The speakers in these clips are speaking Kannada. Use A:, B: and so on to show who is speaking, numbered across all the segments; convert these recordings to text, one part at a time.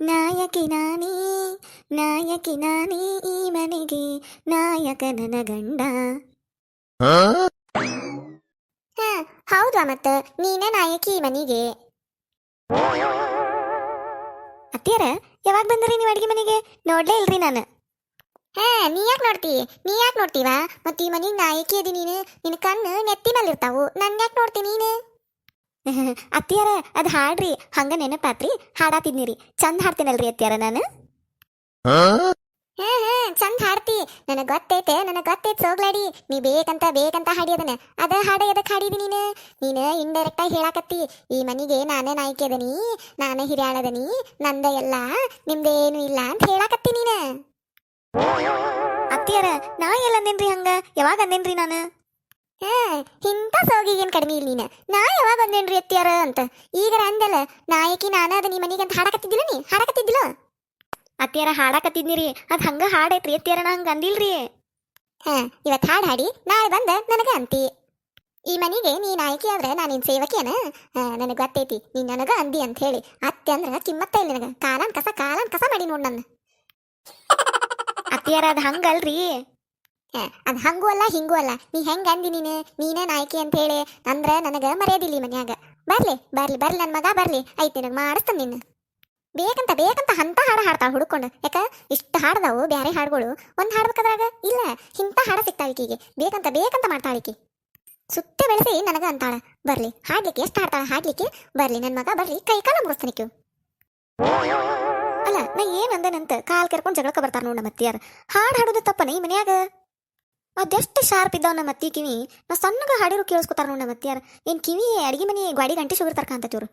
A: ನಾಯಕಿ ನಾನೇ ನಾಯಕಿ ನಾನೇ ಈ ಮನೆಗೆ ನಾಯಕ ನನ್ನ ಗಂಡ. ಹಾ, ಹೌದಾ ಮತ್ತ ನೀನೇ ನಾಯಕಿ ಈ ಮನೆಗೆ. ಅತ್ತಿಯರ ಯಾವಾಗ ಬಂದ್ರಿ ನೀವು ಅಡಿಗೆ ಮನೆಗೆ? ನೋಡ್ಲೇ ಇಲ್ರಿ ನಾನು. ಹಾ, ನೀ ಯಾಕೆ ನೋಡ್ತಿ? ನೀ ಯಾಕೆ ನೋಡ್ತೀವ? ಮತ್ತೆ ಈ ಮನೆಗೆ ನಾಯಕಿ ಅದಿ ನೀನು. ನಿನ್ನ ಕಣ್ಣು ನೆತ್ತಿ ಮೇಲೆ ಇರ್ತಾವು, ನನ್ ಯಾಕೆ ನೋಡ್ತಿ ನೀನು? ಅತ್ತಿಯಾರ ಅದು ಹಾಡ್ರಿ ಹಂಗ ನೆನಪಾತ್ರಿ, ಹಾಡಾತಿದ್ನಿರಿ. ಚಂದ ಹಾಡ್ತೀನಲ್ರಿ ಅತ್ತಿಯಾರ ನಾನು. ಹಾ ಹಾ, ಚಂದ ಹಾಡ್ತಿ, ನನಗೆ ಗೊತ್ತೈತೆ ಸೋಗ್ಲಾಡಿ. ನೀ ಬೇಕಂತ ಹಾಡಿ ಅದನ್ನ. ಅದ ಹಾಡ ಎದಕ್ ಹಾಡಿದಿ ನೀನು? ನೀನು ಇಂಡೈರೆಕ್ಟ್ ಆಗಿ ಹೇಳಾಕತ್ತಿ, ಈ ಮನೆಗೆ ನಾನೇ ನಾಯಕಿ ಅದನಿ, ನಾನೇ ಹಿರಿಯಾಳದನಿ, ನಂದ ಎಲ್ಲ ನಿಮ್ದೇನು ಇಲ್ಲ ಅಂತ ಹೇಳಾಕತ್ತಿ ನೀನು. ಅತ್ತಿಯಾರ ನಾ ಎಲ್ಲ ಅಂದೇನ್ರಿ ಹಂಗ? ಯಾವಾಗ ಅಂದೇನ್ರಿ ನಾನು? ಇಂಥ ಸೋಗಿಗೇನು ಕಡಿಮೆ ಇಲ್ಲ ನೀನು. ನಾ ಯಾವಾಗ ಅಂದೇನ್ರಿ ಅತ್ತಿಯಾರ ಅಂತ? ಈಗರ ಅಂದಲ್ಲ ನಾಯಕಿ ನಾನ ಅದ ನೀ ಮನೆಗೆ ಅಂತ ಹಾಡಕತ್ತಿದ್ದಿಲ್ಲ, ನೀ ಹಾಡಕತ್ತಿದ್ದಿಲ್ಲ? ಅತ್ತಿಯಾರ ಹಾಡಾಕತ್ತಿದ್ನಿರಿ, ಅದು ಹಂಗ ಹಾಡೈತ್ರಿ ಅತ್ತಿಯಾರ, ನಾ ಹಂಗ ಅಂದಿಲ್ರಿ. ಇವತ್ತು ಹಾಡು ಹಾಡಿ ನಾಳೆ ಬಂದ ನನಗ ಅಂತಿ ಈ ಮನೆಗೆ ನೀ ನಾಯಕಿ ಆದ್ರೆ ನಾನು ನಿನ್ ಸೇವಕಿಯನ. ನನಗೆ ಗೊತ್ತೈತಿ ನೀ ನನಗ ಅಂದಿ ಅಂತ ಹೇಳಿ. ಅತ್ತೆ ಅಂದ್ರೆ ಕಿಮ್ಮತ್ತ ಇಲ್ಲ ನನಗ. ಕಾಲನ್ ಕಸ ಮಾಡಿ ನೋಡ್ ನನ್ನ. ಅತ್ತಿಯಾರ ಅದು ಹಂಗಲ್ರಿ. ಅದು ಹಂಗೂ ಅಲ್ಲ ಹಿಂಗೂ ಅಲ್ಲ. ನೀ ಹೆಂಗ ಅಂದಿ ನೀನೇ ನಾಯಕಿ ಅಂತ ಹೇಳಿ ಅಂದ್ರೆ ನನಗ ಮರ್ಯಾದಿಲ್ಲ ಮನ್ಯಾಗ. ಬರ್ಲಿ ನನ್ನ ಮಗ ಬರ್ಲಿ, ಐತಿ ನನಗೆ ಮಾಡಿಸ್ತಾನ ನಿನ್ನ. ಬೇಕಂತ ಅಂತ ಹಾಡು ಹಾಡ್ತಾಳ ಹುಡ್ಕೊಂಡು. ಯಾಕ ಇಷ್ಟು ಹಾಡ್ದಾವು ಬ್ಯಾರೆ ಹಾಡುಗಳು, ಒಂದು ಹಾಡ್ಬೇಕಾದ್ರಾಗ ಇಲ್ಲ ಇಂಥ ಹಾಡ ಸಿಗ್ತಾವಿಕಿಗೆ. ಬೇಕಂತ ಮಾಡ್ತಾಳಿಕಿ. ಸುತ್ತ ಬೆಳೆಸಿ ನನಗ ಅಂತಾಳ ಬರ್ಲಿ ಹಾಡ್ಲಿಕ್ಕೆ. ಎಷ್ಟು ಹಾಡ್ತಾಳ ಹಾಡ್ಲಿಕ್ಕೆ. ಬರ್ಲಿ ನನ್ನ ಮಗ ಬರ್ಲಿ, ಕೈ ಕಾಲ ಮುಗಿಸ್ತಾನಿಕ್ಯು. ಅಲ್ಲ ನಾ ಏನ್ ಅಂದೇನಂತ ಕಾಲ್ ಕೆರ್ಕೊಂಡು ಜಗಳಕ್ಕೆ ಬರ್ತಾರ ನೋಡ ಮತ್ತಿಯಾರ. ಹಾಡು ಹಾಡೋದು ತಪ್ಪನ ಈ ಮನ್ಯಾಗ? ಅದೆಷ್ಟು ಶಾರ್ಪ್ ಇದ್ದಾವ ನಮ್ಮ ಅತ್ತಿ ಕಿವಿ. ನಾ ಸಣ್ಣಗ ಹಾಡಿರು ಕೇಳಿಸ್ಕೊತಾರ ನೋಡ ಮತ್ತಿಯಾರ. ಏನ್ ಕಿವಿ ಅಡಿಗೆ ಮನೆ ಗಾಡಿ ಗಂಟೆ ಶುಗಿರ್ತಾರ ಕಾಂತತಿವ್ರು.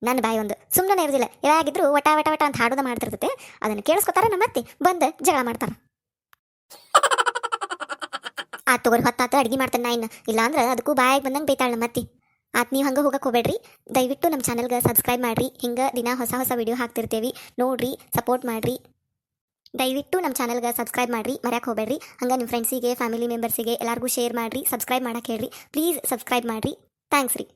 A: ನನ್ನ ಬಾಯಿ ಒಂದು ಸುಮ್ಮನೆ ಇರೋದಿಲ್ಲ. ಯಾವಾಗಿದ್ರು ವಟ ಅಂತ ಹಾಡೋದ ಮಾಡ್ತಿರ್ತೈತೆ. ಅದನ್ನ ಕೇಳಿಸ್ಕೊತಾರ ನಮ್ಮ ಅತ್ತಿ, ಬಂದು ಜಗಳ ಮಾಡ್ತಾರ. ಆತ್ ತಗೋರಿ, ಹೊತ್ತಾತ ಅಡ್ಗೆ ಮಾಡ್ತಾನೆ ನಾ ಇನ್ನು. ಇಲ್ಲಾಂದ್ರೆ ಅದಕ್ಕೂ ಬಾಯಿಗೆ ಬಂದಂಗೆ ಬೈತಾಳ ನಮ್ಮ ಅತ್ತಿ. ಆತ್ ನೀವು ಹಂಗೆ ಹೋಗಕ್ಕೆ ಹೋಗ್ಬೇಡ್ರಿ. ದಯವಿಟ್ಟು ನಮ್ಮ ಚಾನಲ್ಗೆ ಸಬ್ಸ್ಕ್ರೈಬ್ ಮಾಡಿರಿ. ಹಿಂಗೆ ದಿನ ಹೊಸ ವಿಡಿಯೋ ಹಾಕ್ತಿರ್ತೇವಿ, ನೋಡ್ರಿ, ಸಪೋರ್ಟ್ ಮಾಡಿರಿ. ದಯವಿಟ್ಟು ನಮ್ಮ ಚಾನಲ್ಗೆ ಸಬ್ಸ್ಕ್ರೈಬ್ ಮಾಡಿರಿ, ಮರ್ಯಾಕೆ ಹೋಗ್ಬೇಡ್ರಿ. ಹಂಗೆ ನಿಮ್ಮ ಫ್ರೆಂಡ್ಸಿಗೆ ಫ್ಯಾಮಿಲಿ ಮೆಂಬರ್ಸಿಗೆ ಎಲ್ಲರಿಗೂ ಶೇರ್ ಮಾಡಿರಿ, ಸಬ್ಸ್ಕ್ರೈಬ್ ಮಾಡಕ್ಕೆ ಹೇಳ್ರಿ. ಪ್ಲೀಸ್ ಸಬ್ಸ್ಕ್ರೈಬ್ ಮಾಡಿರಿ. ಥ್ಯಾಂಕ್ಸ್ ರೀ.